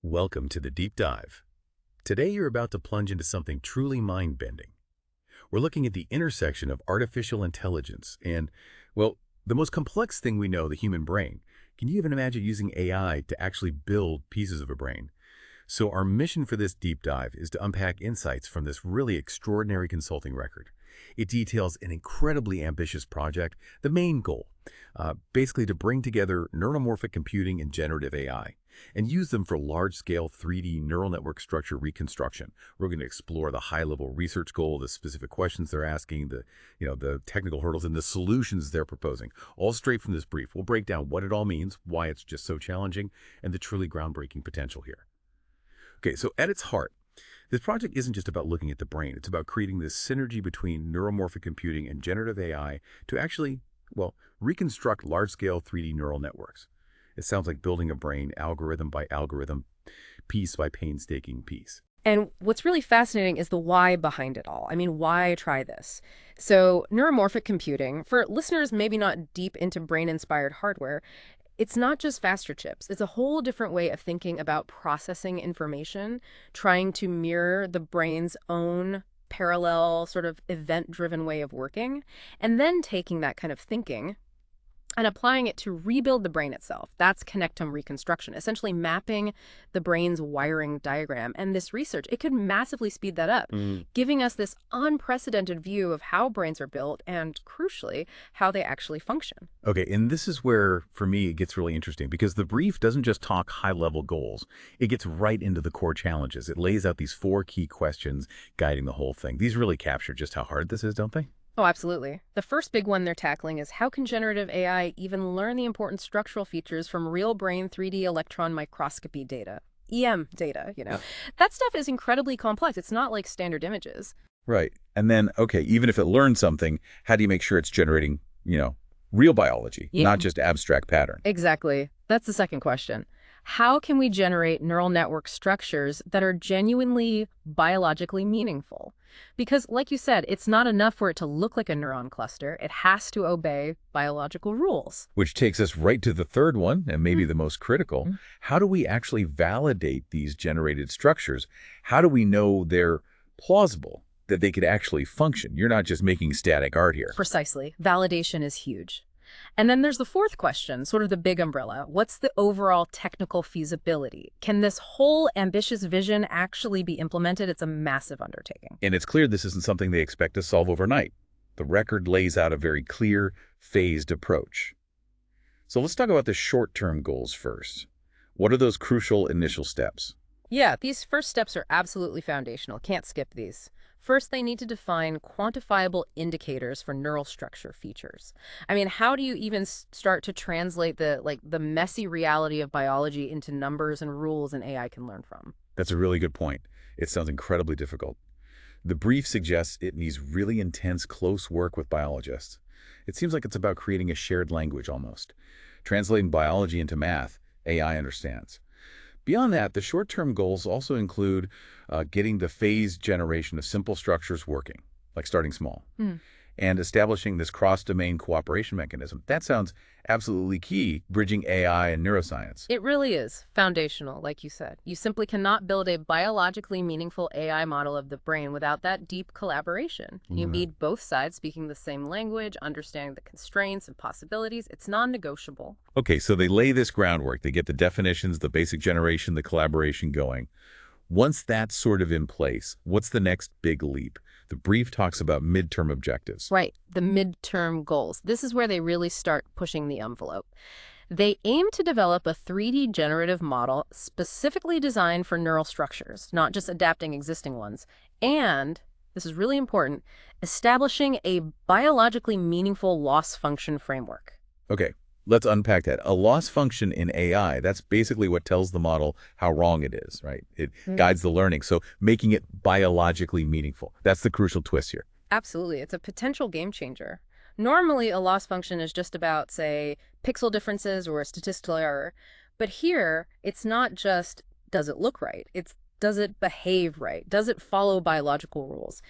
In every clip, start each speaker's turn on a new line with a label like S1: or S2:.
S1: Welcome to the Deep Dive. Today you're about to plunge into something truly mind-bending. We're looking at the intersection of artificial intelligence and, well, the most complex thing we know, the human brain. Can you even imagine using AI to actually build pieces of a brain? So our mission for this deep dive is to unpack insights from this really extraordinary consulting record. It details an incredibly ambitious project, the main goal, basically to bring together neuromorphic computing and generative AI and use them for large-scale 3D neural network structure reconstruction. We're going to explore the high-level research goal, the specific questions they're asking, the technical hurdles, and the solutions they're proposing, all straight from this brief. We'll break down what it all means, why it's just so challenging, and the truly groundbreaking potential here. Okay, so at its heart, this project isn't just about looking at the brain. It's about creating this synergy between neuromorphic computing and generative AI to actually, well, reconstruct large-scale 3D neural networks. It sounds like building a brain algorithm by algorithm, piece by painstaking piece.
S2: And what's really fascinating is the why behind it all. I mean, why try this? So neuromorphic computing, for listeners maybe not deep into brain-inspired hardware, it's not just faster chips. It's a whole different way of thinking about processing information, trying to mirror the brain's own parallel sort of event-driven way of working, and then taking that kind of thinking and applying it to rebuild the brain itself. That's connectome reconstruction, essentially mapping the brain's wiring diagram. And this research, it could massively speed that up, giving us this unprecedented view of how brains are built and, crucially, how they actually function.
S1: Okay, and this is where, for me, it gets really interesting because the brief doesn't just talk high-level goals. It gets right into the core challenges. It lays out these 4 key questions guiding the whole thing. These really capture just how hard this is, don't they?
S2: Oh, absolutely. The first big one they're tackling is how can generative AI even learn the important structural features from real brain 3D electron microscopy data? EM data, That stuff is incredibly complex. It's not like standard images.
S1: Right. And then, okay, even if it learns something, how do you make sure it's generating, real biology, not just abstract pattern?
S2: Exactly. That's the second question. How can we generate neural network structures that are genuinely biologically meaningful? Because, like you said, it's not enough for it to look like a neuron cluster. It has to obey biological rules.
S1: Which takes us right to the third one, and maybe the most critical. How do we actually validate these generated structures? How do we know they're plausible, that they could actually function? You're not just making static art here.
S2: Precisely. Validation is huge. And then there's the fourth question, sort of the big umbrella. What's the overall technical feasibility? Can this whole ambitious vision actually be implemented? It's a massive undertaking.
S1: And it's clear this isn't something they expect to solve overnight. The record lays out a very clear, phased approach. So let's talk about the short-term goals first. What are those crucial initial steps?
S2: Yeah, these first steps are absolutely foundational. Can't skip these. First, they need to define quantifiable indicators for neural structure features. I mean, how do you even start to translate the messy reality of biology into numbers and rules an AI can learn from?
S1: That's a really good point. It sounds incredibly difficult. The brief suggests it needs really intense, close work with biologists. It seems like it's about creating a shared language almost. Translating biology into math, AI understands. Beyond that, the short-term goals also include getting the phased generation of simple structures working, like starting small, and establishing this cross-domain cooperation mechanism. That sounds absolutely key, bridging AI and neuroscience.
S2: It really is foundational, like you said. You simply cannot build a biologically meaningful AI model of the brain without that deep collaboration. You need both sides speaking the same language, understanding the constraints and possibilities. It's non-negotiable.
S1: Okay, so they lay this groundwork. They get the definitions, the basic generation, the collaboration going. Once that's sort of in place, what's the next big leap? The brief talks about midterm objectives.
S2: Right, the midterm goals. This is where they really start pushing the envelope. They aim to develop a 3D generative model specifically designed for neural structures, not just adapting existing ones. And, this is really important, establishing a biologically meaningful loss function framework.
S1: Okay, let's unpack that. A loss function in AI, that's basically what tells the model how wrong it is, right? It guides the learning. So making it biologically meaningful. That's the crucial twist here.
S2: Absolutely. It's a potential game changer. Normally, a loss function is just about, say, pixel differences or a statistical error. But here, it's not just, does it look right? It's, Does it behave right? Does it follow biological rules?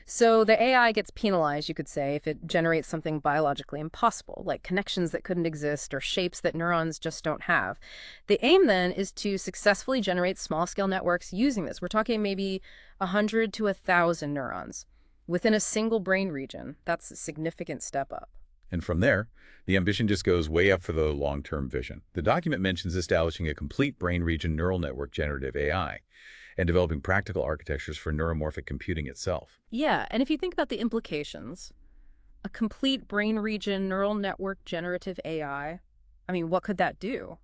S2: So the AI gets penalized, you could say, if it generates something biologically impossible, like connections that couldn't exist or shapes that neurons just don't have. The aim then is to successfully generate small-scale networks using this. We're talking maybe 100 to 1,000 neurons within a single brain region. That's a significant step up.
S1: And from there, the ambition just goes way up for the long-term vision. The document mentions establishing a complete brain region neural network generative AI and developing practical architectures for neuromorphic computing itself.
S2: Yeah, and if you think about the implications, a complete brain region neural network generative AI, I mean, what could that do?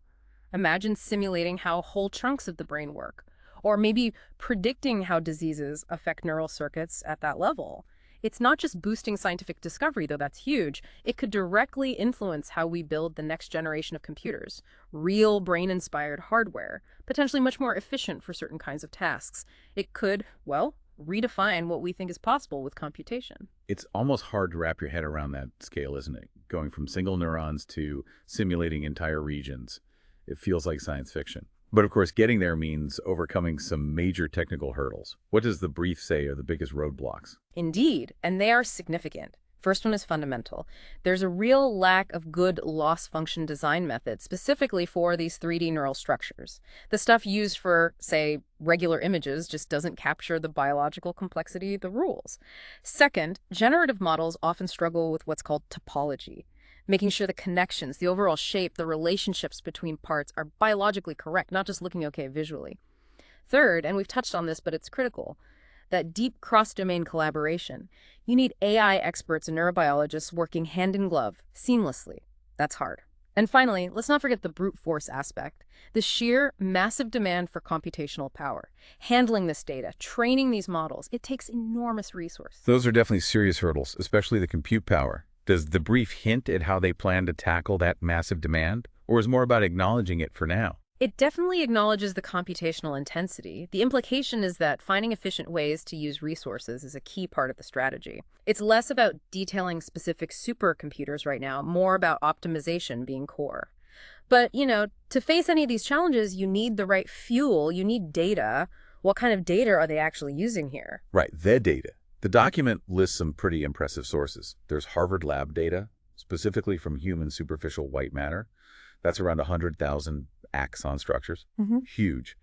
S2: Imagine simulating how whole chunks of the brain work, or maybe predicting how diseases affect neural circuits at that level. It's not just boosting scientific discovery, though that's huge. It could directly influence how we build the next generation of computers, real brain-inspired hardware, potentially much more efficient for certain kinds of tasks. It could, well, redefine what we think is possible with computation.
S1: It's almost hard to wrap your head around that scale, isn't it? Going from single neurons to simulating entire regions. It feels like science fiction. But of course, getting there means overcoming some major technical hurdles. What does the brief say are the biggest roadblocks?
S2: Indeed, and they are significant. First one is fundamental. There's a real lack of good loss function design methods, specifically for these 3D neural structures. The stuff used for, say, regular images just doesn't capture the biological complexity of the rules. Second, generative models often struggle with what's called topology, making sure the connections, the overall shape, the relationships between parts are biologically correct, not just looking okay visually. Third, and we've touched on this, but it's critical, that deep cross-domain collaboration. You need AI experts and neurobiologists working hand in glove, seamlessly. That's hard. And finally, let's not forget the brute force aspect, the sheer massive demand for computational power. Handling this data, training these models, it takes enormous resources.
S1: Those are definitely serious hurdles, especially the compute power. Does the brief hint at how they plan to tackle that massive demand, or is more about acknowledging it for now?
S2: It definitely acknowledges the computational intensity. The implication is that finding efficient ways to use resources is a key part of the strategy. It's less about detailing specific supercomputers right now, more about optimization being core. But, to face any of these challenges, you need the right fuel, you need data. What kind of data are they actually using here?
S1: Right, the data. The document lists some pretty impressive sources. There's Harvard lab data, specifically from human superficial white matter. That's around 100,000 axon structures. Huge.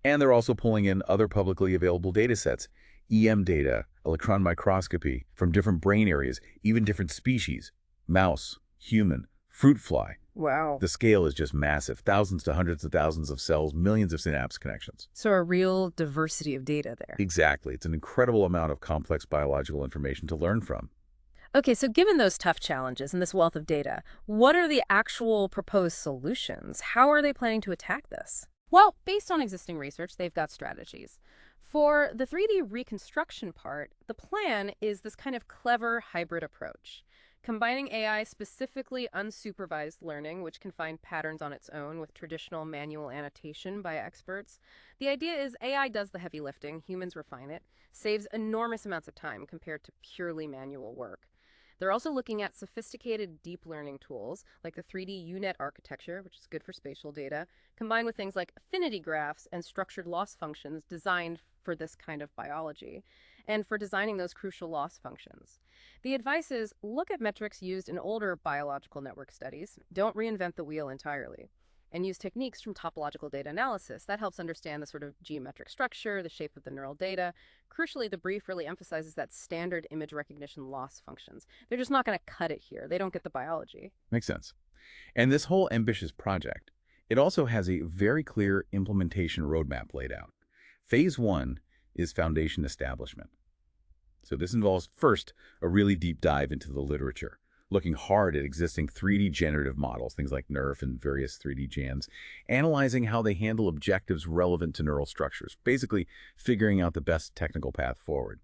S1: And they're also pulling in other publicly available data sets, EM data, electron microscopy from different brain areas, even different species, mouse, human, fruit fly.
S2: Wow.
S1: The scale is just massive, thousands to hundreds of thousands of cells, millions of synapse connections.
S2: So a real diversity of data there.
S1: Exactly. It's an incredible amount of complex biological information to learn from.
S2: Okay, so given those tough challenges and this wealth of data, what are the actual proposed solutions? How are they planning to attack this? Well, based on existing research, they've got strategies. For the 3D reconstruction part, the plan is this kind of clever hybrid approach, combining AI specifically unsupervised learning, which can find patterns on its own, with traditional manual annotation by experts. The idea is AI does the heavy lifting, humans refine it, saves enormous amounts of time compared to purely manual work. They're also looking at sophisticated deep learning tools like the 3D UNet architecture, which is good for spatial data, combined with things like affinity graphs and structured loss functions designed for this kind of biology, and for designing those crucial loss functions. The advice is look at metrics used in older biological network studies, don't reinvent the wheel entirely, and use techniques from topological data analysis. That helps understand the sort of geometric structure, the shape of the neural data. Crucially, the brief really emphasizes that standard image recognition loss functions. They're just not going to cut it here. They don't get the biology.
S1: Makes sense. And this whole ambitious project, it also has a very clear implementation roadmap laid out. Phase 1 is foundation establishment. So this involves, first, a really deep dive into the literature, looking hard at existing 3D generative models, things like NERF and various 3D GEMs, analyzing how they handle objectives relevant to neural structures, basically figuring out the best technical path forward.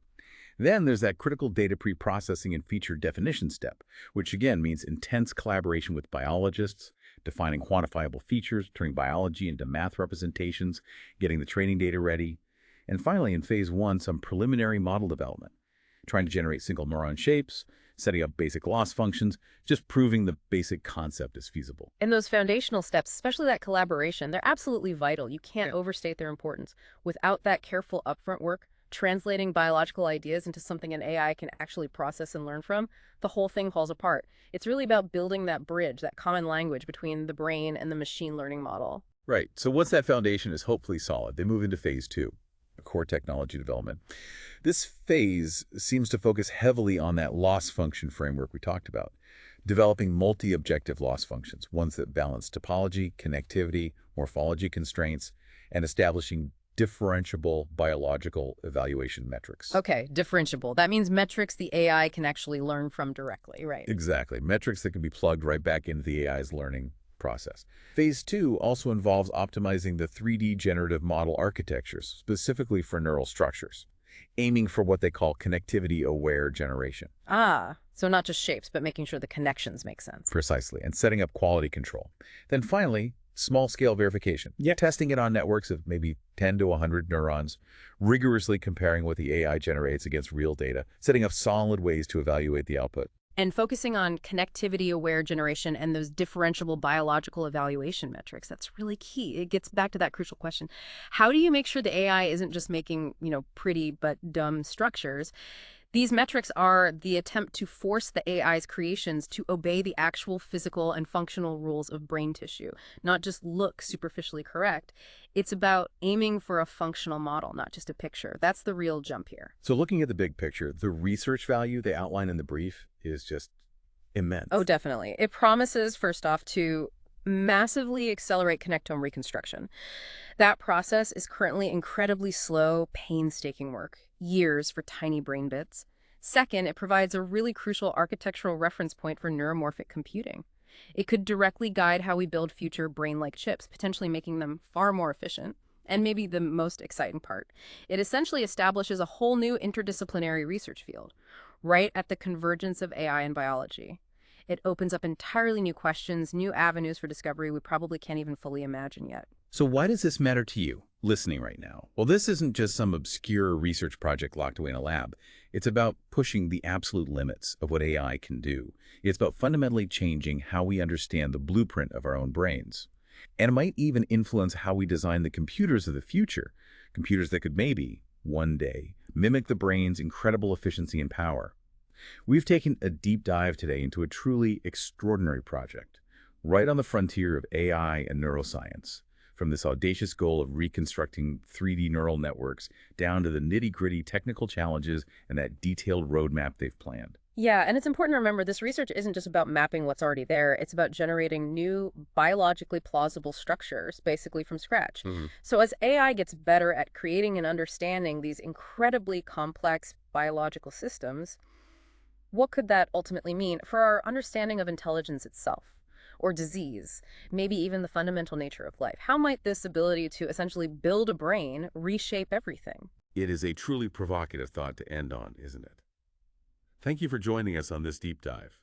S1: Then there's that critical data preprocessing and feature definition step, which again means intense collaboration with biologists, defining quantifiable features, turning biology into math representations, getting the training data ready, and finally in phase 1, some preliminary model development. trying to generate single neuron shapes, setting up basic loss functions, just proving the basic concept is feasible.
S2: And those foundational steps, especially that collaboration, they're absolutely vital. You can't overstate their importance. Without that careful upfront work, translating biological ideas into something an AI can actually process and learn from, the whole thing falls apart. It's really about building that bridge, that common language between the brain and the machine learning model.
S1: Right. So once that foundation is hopefully solid, they move into phase 2, core technology development. This phase seems to focus heavily on that loss function framework we talked about, developing multi-objective loss functions, ones that balance topology, connectivity, morphology constraints, and establishing differentiable biological evaluation metrics.
S2: Okay, differentiable. That means metrics the AI can actually learn from directly, right?
S1: Exactly. Metrics that can be plugged right back into the AI's learning process. Phase 2 also involves optimizing the 3D generative model architectures, specifically for neural structures, aiming for what they call connectivity-aware generation.
S2: Ah, so not just shapes, but making sure the connections make sense.
S1: Precisely, and setting up quality control. Then finally, small-scale verification. Yeah. Testing it on networks of maybe 10 to 100 neurons, rigorously comparing what the AI generates against real data, setting up solid ways to evaluate the output.
S2: And focusing on connectivity-aware generation and those differentiable biological evaluation metrics, that's really key. It gets back to that crucial question. How do you make sure the AI isn't just making, pretty but dumb structures? These metrics are the attempt to force the AI's creations to obey the actual physical and functional rules of brain tissue, not just look superficially correct. It's about aiming for a functional model, not just a picture. That's the real jump here.
S1: So looking at the big picture, the research value they outline in the brief is just immense.
S2: Oh, definitely. It promises, first off, to massively accelerate connectome reconstruction. That process is currently incredibly slow, painstaking work, years for tiny brain bits. Second, it provides a really crucial architectural reference point for neuromorphic computing. It could directly guide how we build future brain-like chips, potentially making them far more efficient. And maybe the most exciting part, it essentially establishes a whole new interdisciplinary research field, right at the convergence of AI and biology. It opens up entirely new questions, new avenues for discovery we probably can't even fully imagine yet.
S1: So why does this matter to you, listening right now? Well, this isn't just some obscure research project locked away in a lab. It's about pushing the absolute limits of what AI can do. It's about fundamentally changing how we understand the blueprint of our own brains. And it might even influence how we design the computers of the future, computers that could maybe, one day, mimic the brain's incredible efficiency and power. We've taken a deep dive today into a truly extraordinary project, right on the frontier of AI and neuroscience, from this audacious goal of reconstructing 3D neural networks down to the nitty-gritty technical challenges and that detailed roadmap they've planned.
S2: Yeah, and it's important to remember this research isn't just about mapping what's already there. It's about generating new, biologically plausible structures, basically from scratch. So as AI gets better at creating and understanding these incredibly complex biological systems, what could that ultimately mean for our understanding of intelligence itself, or disease, maybe even the fundamental nature of life? How might this ability to essentially build a brain reshape everything?
S1: It is a truly provocative thought to end on, isn't it? Thank you for joining us on this deep dive.